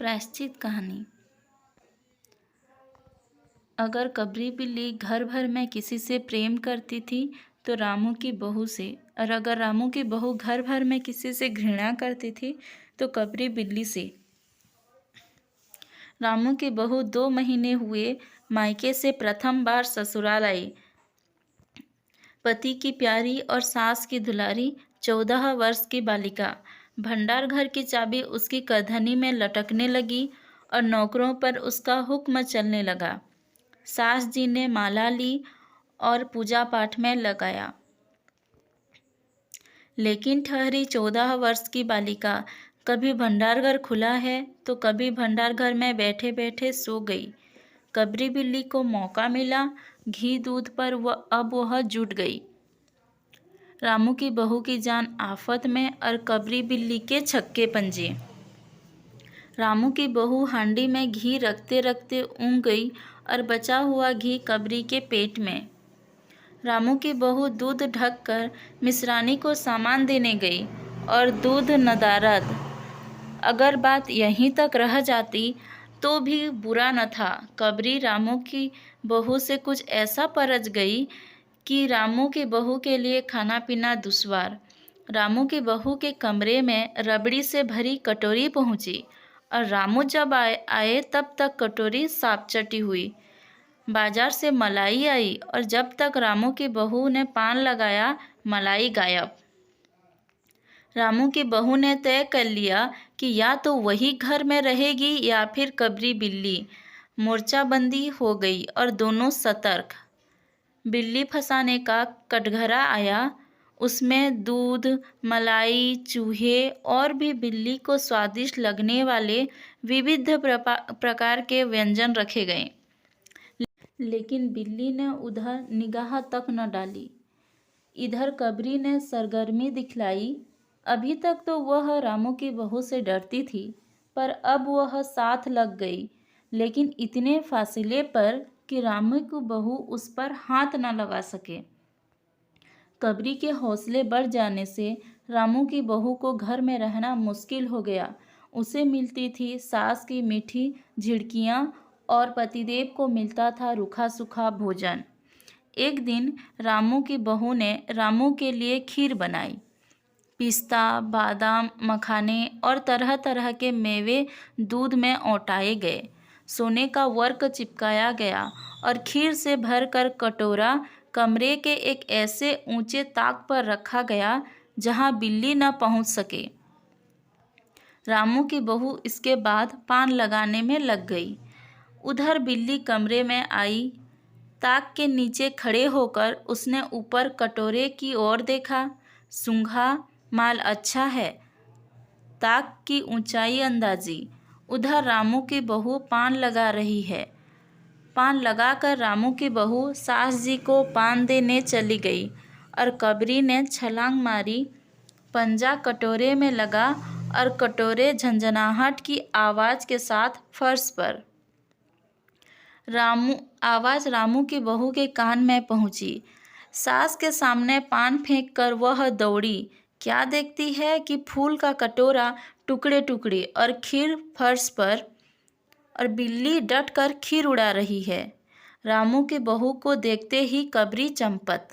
प्रायश्चित कहानी। अगर कबरी बिल्ली घर भर में किसी से प्रेम करती थी तो रामू की बहू से, और अगर रामू की बहू घर भर में किसी से घृणा करती थी तो कबरी बिल्ली से। रामू की बहू 2 महीने हुए मायके से प्रथम बार ससुराल आई। पति की प्यारी और सास की दुलारी 14 वर्ष की बालिका। भंडार घर की चाबी उसकी करधनी में लटकने लगी और नौकरों पर उसका हुक्म चलने लगा। सास जी ने माला ली और पूजा पाठ में लगाया, लेकिन ठहरी 14 वर्ष की बालिका कभी भंडार घर खुला है तो कभी भंडार घर में बैठे बैठे सो गई। कबरी बिल्ली को मौका मिला, घी दूध पर अब वह जुट गई। रामू की बहू की जान आफत में और कबरी बिल्ली के छक्के पंजे। रामू की बहू हांडी में घी रखते रखते ऊँघ गई और बचा हुआ घी कबरी के पेट में। रामू की बहू दूध ढक कर मिश्रानी को सामान देने गई और दूध नदारद। अगर बात यहीं तक रह जाती तो भी बुरा न था। कबरी रामू की बहू से कुछ ऐसा परच गई कि रामू की बहू के लिए खाना पीना दुश्वार। रामू की बहू के कमरे में रबड़ी से भरी कटोरी पहुंची और रामू जब आए तब तक कटोरी साफ चटी हुई। बाजार से मलाई आई और जब तक रामू की बहू ने पान लगाया मलाई गायब। रामू की बहू ने तय कर लिया कि या तो वही घर में रहेगी या फिर कबरी बिल्ली। मोर्चाबंदी हो गई और दोनों सतर्क। बिल्ली फंसाने का कटघरा आया। उसमें दूध, मलाई, चूहे और भी बिल्ली को स्वादिष्ट लगने वाले विविध प्रकार के व्यंजन रखे गए, लेकिन बिल्ली ने उधर निगाह तक न डाली। इधर कबरी ने सरगर्मी दिखलाई। अभी तक तो वह रामू की बहू से डरती थी, पर अब वह साथ लग गई, लेकिन इतने फासले पर कि रामू की बहू उस पर हाथ न लगा सके। कबरी के हौसले बढ़ जाने से रामू की बहू को घर में रहना मुश्किल हो गया। उसे मिलती थी सास की मीठी झिड़कियाँ और पतिदेव को मिलता था रूखा सूखा भोजन। एक दिन रामू की बहू ने रामू के लिए खीर बनाई। पिस्ता, बादाम, मखाने और तरह तरह के मेवे दूध में औटाए गए। सोने का वर्क चिपकाया गया और खीर से भरकर कटोरा कमरे के एक ऐसे ऊंचे ताक पर रखा गया जहां बिल्ली न पहुंच सके। रामू की बहू इसके बाद पान लगाने में लग गई। उधर बिल्ली कमरे में आई। ताक के नीचे खड़े होकर उसने ऊपर कटोरे की ओर देखा। सूंघा, माल अच्छा है। ताक की ऊंचाई अंदाजी। उधर रामू की बहू पान लगा रही है। पान लगाकर रामू की बहू सास जी को पान देने चली गई और कबरी ने छलांग मारी। पंजा कटोरे में लगा और कटोरे झंझनाहट की आवाज़ के साथ फर्श पर। आवाज़ रामू की बहू के कान में पहुंची। सास के सामने पान फेंककर वह दौड़ी। क्या देखती है कि फूल का कटोरा टुकड़े टुकड़े और खीर फर्श पर, और बिल्ली डट कर खीर उड़ा रही है। रामू की बहू को देखते ही कबरी चंपत।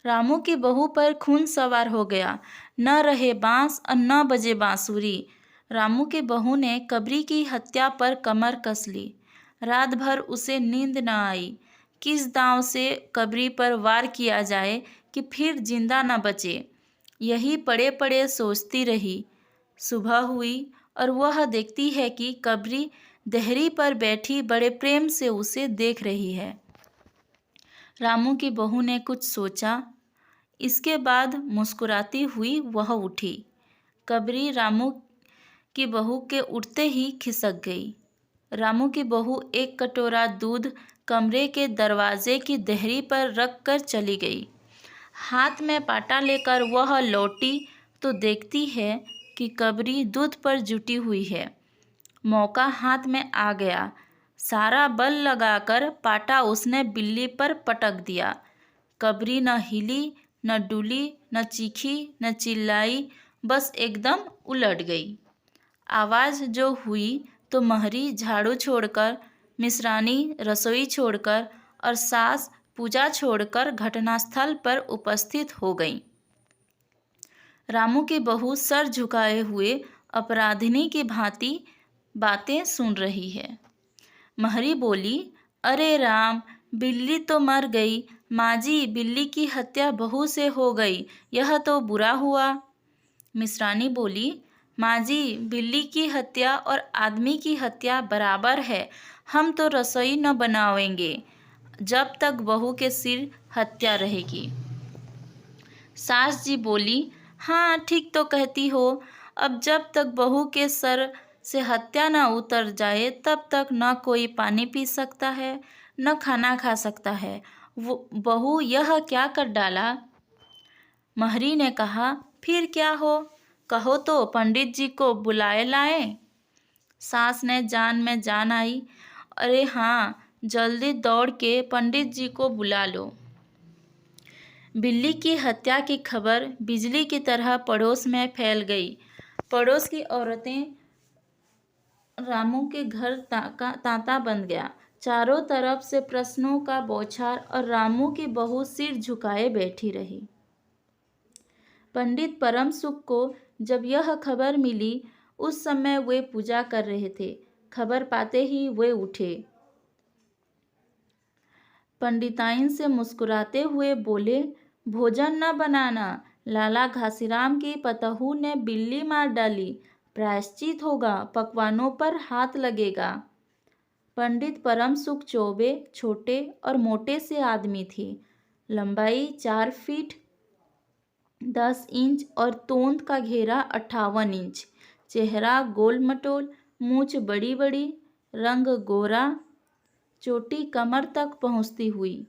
रामू की बहू पर खून सवार हो गया। न रहे बांस और न बजे बांसुरी। रामू की बहू ने कबरी की हत्या पर कमर कस ली। रात भर उसे नींद न आई। किस दांव से कबरी पर वार किया जाए कि फिर जिंदा न बचे, यही पड़े पड़े सोचती रही। सुबह हुई और वह देखती है कि कबरी देहरी पर बैठी बड़े प्रेम से उसे देख रही है। रामू की बहू ने कुछ सोचा। इसके बाद मुस्कुराती हुई वह उठी। कबरी रामू की बहू के उठते ही खिसक गई। रामू की बहू एक कटोरा दूध कमरे के दरवाजे की देहरी पर रख कर चली गई। हाथ में पाटा लेकर वह लौटी तो देखती है कि कबरी दूध पर जुटी हुई है। मौका हाथ में आ गया। सारा बल लगाकर पाटा उसने बिल्ली पर पटक दिया। कबरी न हिली, न डुली, न चीखी, न चिल्लाई, बस एकदम उलट गई। आवाज़ जो हुई तो महरी झाड़ू छोड़कर, मिश्रानी रसोई छोड़कर और सास पूजा छोड़कर घटनास्थल पर उपस्थित हो गई। रामू की बहू सर झुकाए हुए अपराधिनी की भांति बातें सुन रही है। महरी बोली, अरे राम, बिल्ली तो मर गई। माँ जी, बिल्ली की हत्या बहू से हो गई, यह तो बुरा हुआ। मिश्रानी बोली, माँ जी, बिल्ली की हत्या और आदमी की हत्या बराबर है। हम तो रसोई न बनावेंगे जब तक बहू के सिर हत्या रहेगी। सास जी बोली, हाँ ठीक तो कहती हो। अब जब तक बहू के सर से हत्या न उतर जाए तब तक न कोई पानी पी सकता है, न खाना खा सकता है। वो बहू यह क्या कर डाला? महरी ने कहा, फिर क्या हो, कहो तो पंडित जी को बुलाए लाएं। सास ने जान में जान आई, अरे हाँ, जल्दी दौड़ के पंडित जी को बुला लो। बिल्ली की हत्या की खबर बिजली की तरह पड़ोस में फैल गई। पड़ोस की औरतें रामू के घर तांता बन गया। चारों तरफ से प्रश्नों का बौछार और रामू की बहू सिर झुकाए बैठी रही। पंडित परम सुख को जब यह खबर मिली, उस समय वे पूजा कर रहे थे। खबर पाते ही वे उठे। पंडिताइन से मुस्कुराते हुए बोले, भोजन न बनाना, लाला घासीराम की पतहू ने बिल्ली मार डाली, प्रायश्चित होगा, पकवानों पर हाथ लगेगा। पंडित परम सुख चौबे छोटे और मोटे से आदमी थे। लंबाई 4 फीट 10 इंच और तोंद का घेरा 58 इंच। चेहरा गोल मटोल, मूंछ बड़ी बड़ी, रंग गोरा, चोटी कमर तक पहुंचती हुई।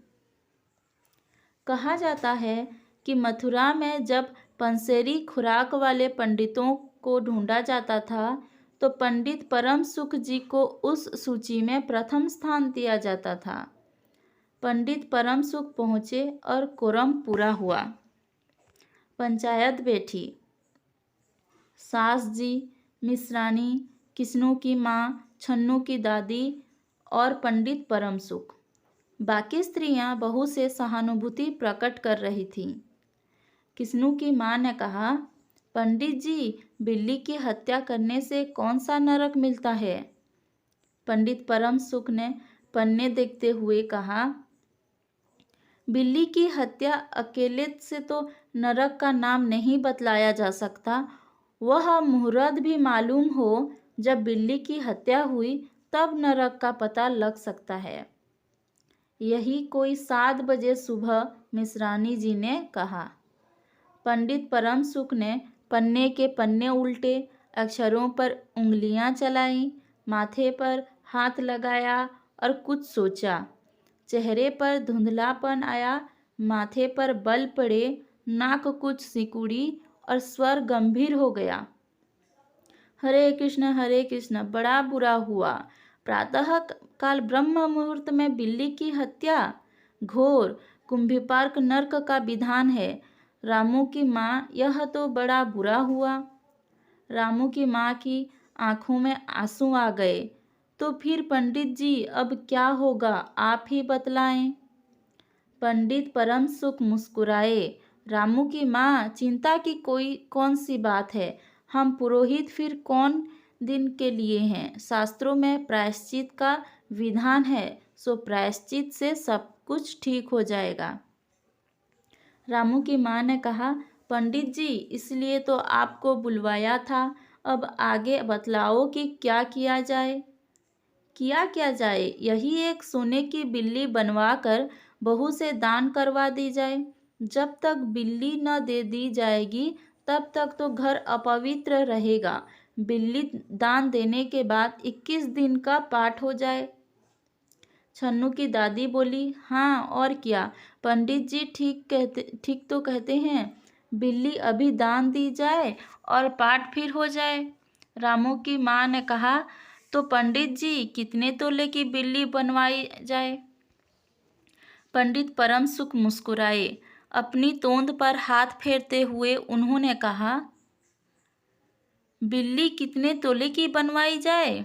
कहा जाता है कि मथुरा में जब पंसेरी खुराक वाले पंडितों को ढूंढा जाता था तो पंडित परम सुख जी को उस सूची में प्रथम स्थान दिया जाता था। पंडित परम सुख पहुँचे और कोरम पूरा हुआ। पंचायत बैठी। सास जी, मिश्रानी, किस्नू की माँ, छन्नू की दादी और पंडित परम सुख। बाकी स्त्रियां बहू से सहानुभूति प्रकट कर रही थीं। किस्नू की माँ ने कहा, पंडित जी, बिल्ली की हत्या करने से कौन सा नरक मिलता है? पंडित परम सुख ने पन्ने देखते हुए कहा, बिल्ली की हत्या अकेले से तो नरक का नाम नहीं बतलाया जा सकता। वह मुहूर्त भी मालूम हो जब बिल्ली की हत्या हुई तब नरक का पता लग सकता है। यही कोई 7 बजे सुबह, मिश्रानी जी ने कहा। पंडित परम सुख ने पन्ने के पन्ने उल्टे, अक्षरों पर उंगलियां चलाई, माथे पर हाथ लगाया और कुछ सोचा। चेहरे पर धुंधलापन आया, माथे पर बल पड़े, नाक कुछ सिकुड़ी और स्वर गंभीर हो गया। हरे कृष्ण, बड़ा बुरा हुआ। प्रातः काल ब्रह्म मुहूर्त में बिल्ली की हत्या, घोर कुंभीपाक नरक का विधान है। रामू की माँ, यह तो बड़ा बुरा हुआ। रामू की माँ की आंखों में आंसू आ गए। तो फिर पंडित जी, अब क्या होगा, आप ही बतलाएं। पंडित परम सुख मुस्कुराए। रामू की माँ, चिंता की कौन सी बात है। हम पुरोहित फिर कौन दिन के लिए हैं। शास्त्रों में प्रायश्चित का विधान है, सो प्रायश्चित से सब कुछ ठीक हो जाएगा। रामू की माँ ने कहा, पंडित जी, इसलिए तो आपको बुलवाया था। अब आगे बतलाओ कि क्या किया जाए। क्या जाए? यही एक सोने की बिल्ली बनवा कर बहू से दान करवा दी जाए। जब तक बिल्ली न दे दी जाएगी तब तक तो घर अपवित्र रहेगा। बिल्ली दान देने के बाद 21 दिन का पाठ हो जाए। छन्नू की दादी बोली, हाँ और क्या, पंडित जी ठीक तो कहते हैं। बिल्ली अभी दान दी जाए और पाठ फिर हो जाए। रामू की माँ ने कहा, तो पंडित जी, कितने तोले की बिल्ली बनवाई जाए? पंडित परम सुख मुस्कुराए। अपनी तोंद पर हाथ फेरते हुए उन्होंने कहा, बिल्ली कितने तोले की बनवाई जाए?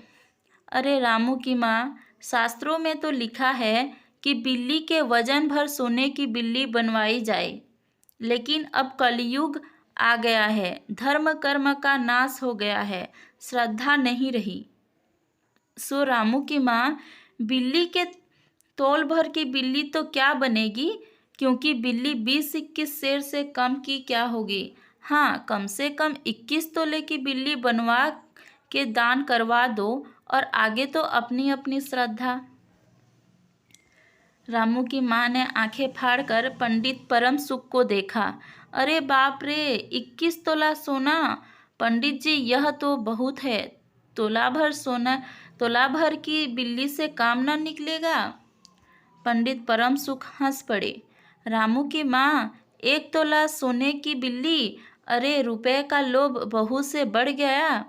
अरे रामू की माँ, शास्त्रों में तो लिखा है कि बिल्ली के वजन भर सोने की बिल्ली बनवाई जाए। लेकिन अब कलयुग आ गया है, धर्म कर्म का नाश हो गया है, श्रद्धा नहीं रही। सो रामू की माँ, बिल्ली के तौल भर की बिल्ली तो क्या बनेगी, क्योंकि बिल्ली 20-21 शेर से कम की क्या होगी। हाँ, कम से कम 21 तोले की बिल्ली बनवा के दान करवा दो, और आगे तो अपनी अपनी श्रद्धा। रामू की माँ ने आंखें फाड़कर पंडित परम सुख को देखा। अरे बाप रे, 21 तोला सोना! पंडित जी, यह तो बहुत है। तोला भर सोना, तोला भर की बिल्ली से काम न निकलेगा। पंडित परम सुख हंस पड़े। रामू की माँ, 1 तोला सोने की बिल्ली! अरे रुपए का लोभ बहू से बढ़ गया।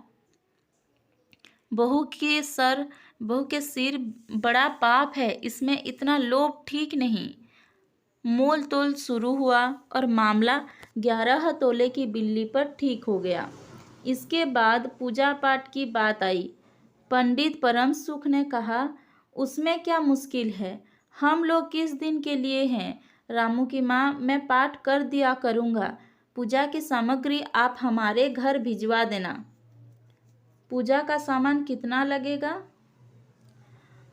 बहू के सिर बड़ा पाप है, इसमें इतना लोभ ठीक नहीं। मोल तोल शुरू हुआ और मामला 11 तोले की बिल्ली पर ठीक हो गया। इसके बाद पूजा पाठ की बात आई। पंडित परम सुख ने कहा, उसमें क्या मुश्किल है, हम लोग किस दिन के लिए हैं। रामू की माँ, मैं पाठ कर दिया करूँगा, पूजा की सामग्री आप हमारे घर भिजवा देना। पूजा का सामान कितना लगेगा?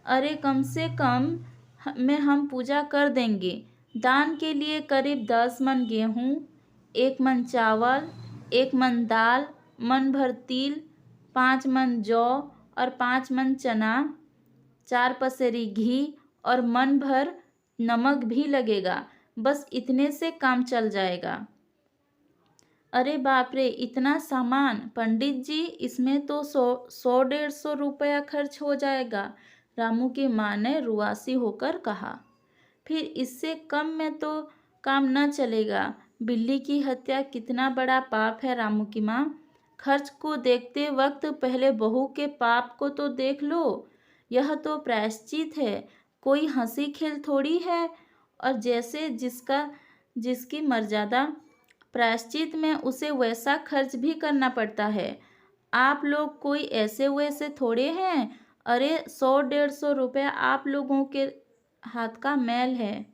अरे कम से कम में हम पूजा कर देंगे। दान के लिए करीब 10 मन गेहूँ, 1 मन चावल, 1 मन दाल, मन भर तिल, 5 मन जौ और 5 मन चना, 4 पसेरी घी और मन भर नमक भी लगेगा। बस इतने से काम चल जाएगा। अरे बाप रे, इतना सामान! पंडित जी, इसमें तो 100-150 रुपया खर्च हो जाएगा। रामू की माँ ने रुआसी होकर कहा। फिर इससे कम में तो काम न चलेगा। बिल्ली की हत्या कितना बड़ा पाप है रामू की माँ। खर्च को देखते वक्त पहले बहू के पाप को तो देख लो। यह तो प्रायश्चित है, कोई हंसी खेल थोड़ी है। और जैसे जिसकी मर्यादा, प्रायश्चित में उसे वैसा खर्च भी करना पड़ता है। आप लोग कोई ऐसे वैसे थोड़े हैं। अरे 100-150 रुपया आप लोगों के हाथ का मैल है।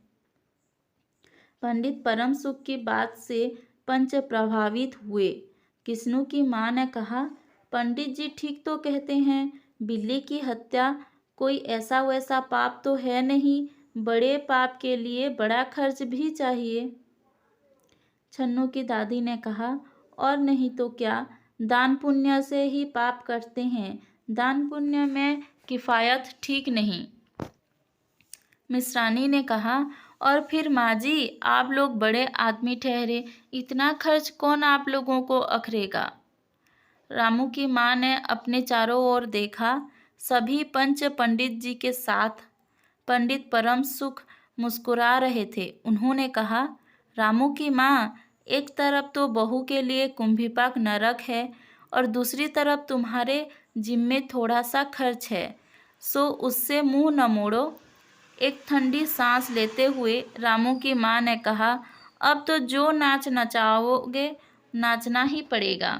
पंडित परम सुख की बात से पंच प्रभावित हुए। किस्नू की माँ ने कहा, पंडित जी ठीक तो कहते हैं, बिल्ली की हत्या कोई ऐसा वैसा पाप तो है नहीं, बड़े पाप के लिए बड़ा खर्च भी चाहिए। छन्नू की दादी ने कहा, और नहीं तो क्या, दान पुण्य से ही पाप करते हैं, दान पुण्य में किफ़ायत ठीक नहीं। मिश्रानी ने कहा, और फिर माँ जी, आप लोग बड़े आदमी ठहरे, इतना खर्च कौन आप लोगों को अखरेगा। रामू की माँ ने अपने चारों ओर देखा। सभी पंच पंडित जी के साथ। पंडित परम सुख मुस्कुरा रहे थे। उन्होंने कहा, रामू की माँ, एक तरफ तो बहू के लिए कुंभीपाक नरक है और दूसरी तरफ तुम्हारे जिम्मे थोड़ा सा खर्च है, सो उससे मुंह न मोड़ो। एक ठंडी सांस लेते हुए रामू की माँ ने कहा, अब तो जो नाच नचाओगे नाचना ही पड़ेगा।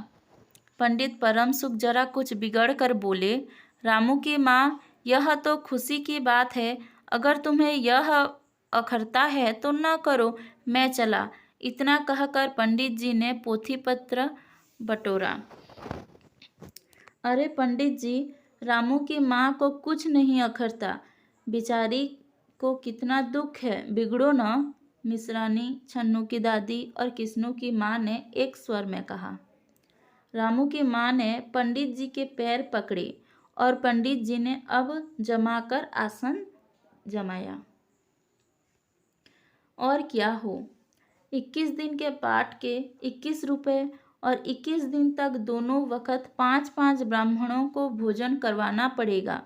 पंडित परम सुख जरा कुछ बिगड़ कर बोले, रामू की माँ, यह तो खुशी की बात है, अगर तुम्हें यह अखरता है तो न करो, मैं चला। इतना कहकर पंडित जी ने पोथी पत्र बटोरा। अरे पंडित जी, रामू की माँ को कुछ नहीं अखरता, बेचारी को कितना दुख है, बिगड़ो न। मिश्रानी, छन्नू की दादी और किस्नू की माँ ने एक स्वर में कहा। रामू की माँ ने पंडित जी के पैर पकड़े और पंडित जी ने अब जमाकर आसन जमाया। और क्या हो, 21 दिन के पाठ के 21 रुपये और 21 दिन तक दोनों वक्त 5-5 ब्राह्मणों को भोजन करवाना पड़ेगा।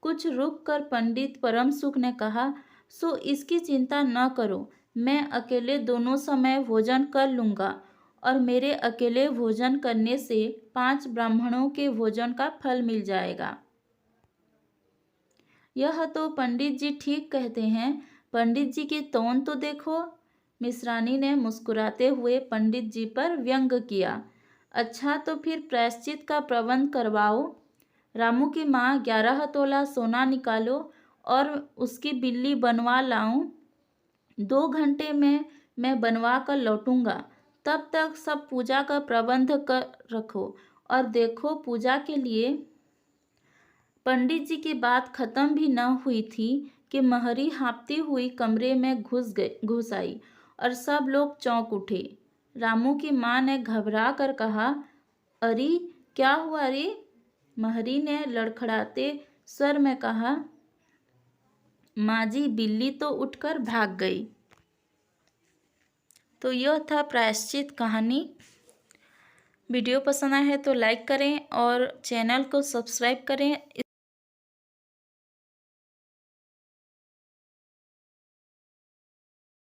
कुछ रुक कर पंडित परम सुख ने कहा, सो इसकी चिंता न करो, मैं अकेले दोनों समय भोजन कर लूँगा और मेरे अकेले भोजन करने से 5 ब्राह्मणों के भोजन का फल मिल जाएगा। यह तो पंडित जी ठीक कहते हैं, पंडित जी की तौन तो देखो। मिश्रानी ने मुस्कुराते हुए पंडित जी पर व्यंग किया। अच्छा तो फिर प्रायश्चित का प्रबंध करवाओ। रामू की माँ 11 तोला सोना निकालो और उसकी बिल्ली बनवा लाऊं। 2 घंटे में मैं बनवा कर लौटूंगा। तब तक सब पूजा का प्रबंध कर रखो। और देखो, पूजा के लिए पंडित जी की बात खत्म भी न हुई थी कि महरी हाँफती हुई कमरे में घुस आई और सब लोग चौंक उठे। रामू की माँ ने घबरा कर कहा, अरे क्या हुआ रे? महरी ने लड़खड़ाते स्वर में कहा, माँ जी, बिल्ली तो उठकर भाग गई। तो यह था प्रायश्चित कहानी। वीडियो पसंद आया है तो लाइक करें और चैनल को सब्सक्राइब करें।